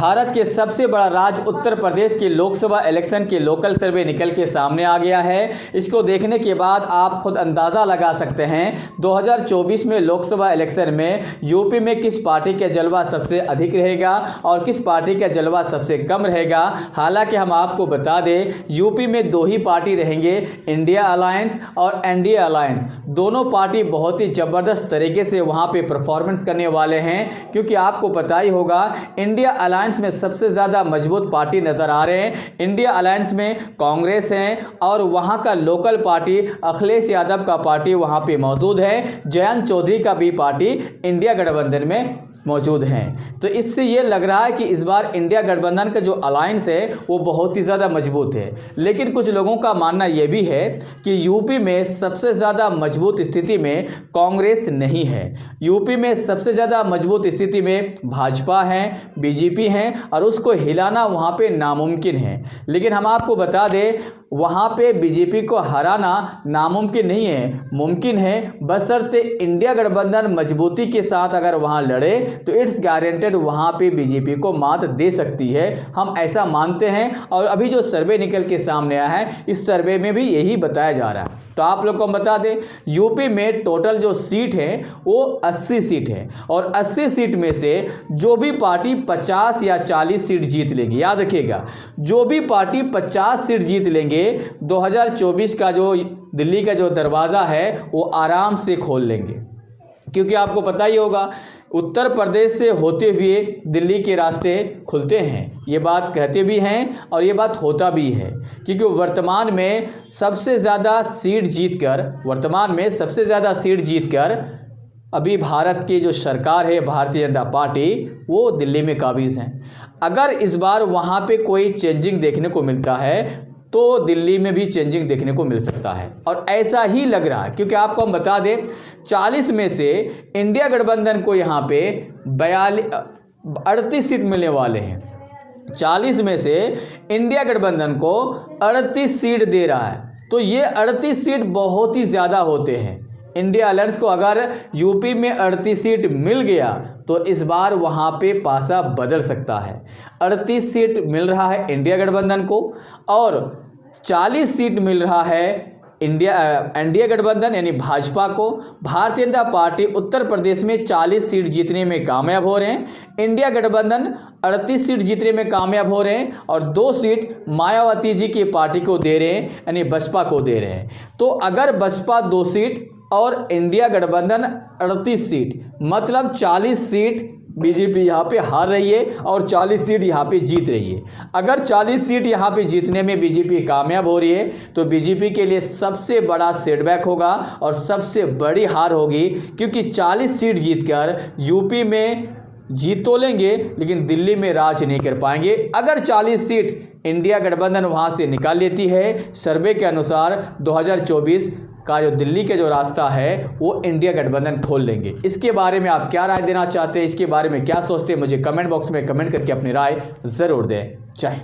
भारत के सबसे बड़ा राज्य उत्तर प्रदेश के लोकसभा इलेक्शन के लोकल सर्वे निकल के सामने आ गया है। इसको देखने के बाद आप खुद अंदाज़ा लगा सकते हैं 2024 में लोकसभा इलेक्शन में यूपी में किस पार्टी का जलवा सबसे अधिक रहेगा और किस पार्टी का जलवा सबसे कम रहेगा। हालांकि हम आपको बता दें यूपी में दो ही पार्टी रहेंगे, इंडिया अलायंस और एनडीए अलायंस। दोनों पार्टी बहुत ही ज़बरदस्त तरीके से वहाँ पे परफॉर्मेंस करने वाले हैं, क्योंकि आपको पता ही होगा इंडिया अलायंस में सबसे ज़्यादा मजबूत पार्टी नज़र आ रहे हैं। इंडिया अलायंस में कांग्रेस है और वहाँ का लोकल पार्टी अखिलेश यादव का पार्टी वहाँ पे मौजूद है। जयंत चौधरी का भी पार्टी इंडिया गठबंधन में मौजूद हैं। तो इससे ये लग रहा है कि इस बार इंडिया गठबंधन का जो अलायंस है वो बहुत ही ज़्यादा मजबूत है। लेकिन कुछ लोगों का मानना ये भी है कि यूपी में सबसे ज़्यादा मजबूत स्थिति में कांग्रेस नहीं है। यूपी में सबसे ज़्यादा मजबूत स्थिति में भाजपा है, बीजेपी है और उसको हिलाना वहाँ पे नामुमकिन है। लेकिन हम आपको बता दें वहाँ पे बीजेपी को हराना नामुमकिन नहीं है, मुमकिन है, बशर्ते इंडिया गठबंधन मजबूती के साथ अगर वहाँ लड़े तो इट्स गारंटेड वहाँ पे बीजेपी को मात दे सकती है। हम ऐसा मानते हैं और अभी जो सर्वे निकल के सामने आया है इस सर्वे में भी यही बताया जा रहा है। तो आप लोग को हम बता दें यूपी में टोटल जो सीट है वो 80 सीट है और 80 सीट में से जो भी पार्टी 50 या 40 सीट जीत लेंगे, याद रखिएगा जो भी पार्टी 50 सीट जीत लेंगे 2024 का जो दिल्ली का जो दरवाज़ा है वो आराम से खोल लेंगे। क्योंकि आपको पता ही होगा उत्तर प्रदेश से होते हुए दिल्ली के रास्ते खुलते हैं, ये बात कहते भी हैं और ये बात होता भी है। क्योंकि वर्तमान में सबसे ज़्यादा सीट जीतकर अभी भारत की जो सरकार है भारतीय जनता पार्टी वो दिल्ली में काबिज़ हैं। अगर इस बार वहाँ पे कोई चेंजिंग देखने को मिलता है तो दिल्ली में भी चेंजिंग देखने को मिल सकता है और ऐसा ही लग रहा है। क्योंकि आपको हम बता दें 40 में से इंडिया गठबंधन को यहाँ पे 38 सीट मिलने वाले हैं। 40 में से इंडिया गठबंधन को 38 सीट दे रहा है, तो ये 38 सीट बहुत ही ज़्यादा होते हैं। इंडिया अलायंस को अगर यूपी में 38 सीट मिल गया तो इस बार वहाँ पे पासा बदल सकता है। 38 सीट मिल रहा है इंडिया गठबंधन को और 40 सीट मिल रहा है एनडीए गठबंधन यानी भाजपा को। भारतीय जनता पार्टी उत्तर प्रदेश में 40 सीट जीतने में कामयाब हो रहे हैं, इंडिया गठबंधन 38 सीट जीतने में कामयाब हो रहे हैं और 2 सीट मायावती जी की पार्टी को दे रहे हैं यानी बसपा को दे रहे हैं। तो अगर बसपा 2 सीट और इंडिया गठबंधन 38 सीट मतलब 40 सीट बीजेपी यहाँ पे हार रही है और 40 सीट यहाँ पे जीत रही है। अगर 40 सीट यहाँ पे जीतने में बीजेपी कामयाब हो रही है तो बीजेपी के लिए सबसे बड़ा सेटबैक होगा और सबसे बड़ी हार होगी। क्योंकि 40 सीट जीतकर यूपी में जीत तो लेंगे लेकिन दिल्ली में राज नहीं कर पाएंगे। अगर 40 सीट इंडिया गठबंधन वहाँ से निकाल लेती है, सर्वे के अनुसार 2024 का जो दिल्ली का जो रास्ता है वो इंडिया गठबंधन खोल लेंगे। इसके बारे में आप क्या राय देना चाहते हैं, इसके बारे में क्या सोचते हैं, मुझे कमेंट बॉक्स में कमेंट करके अपनी राय ज़रूर दें। जय हिंद।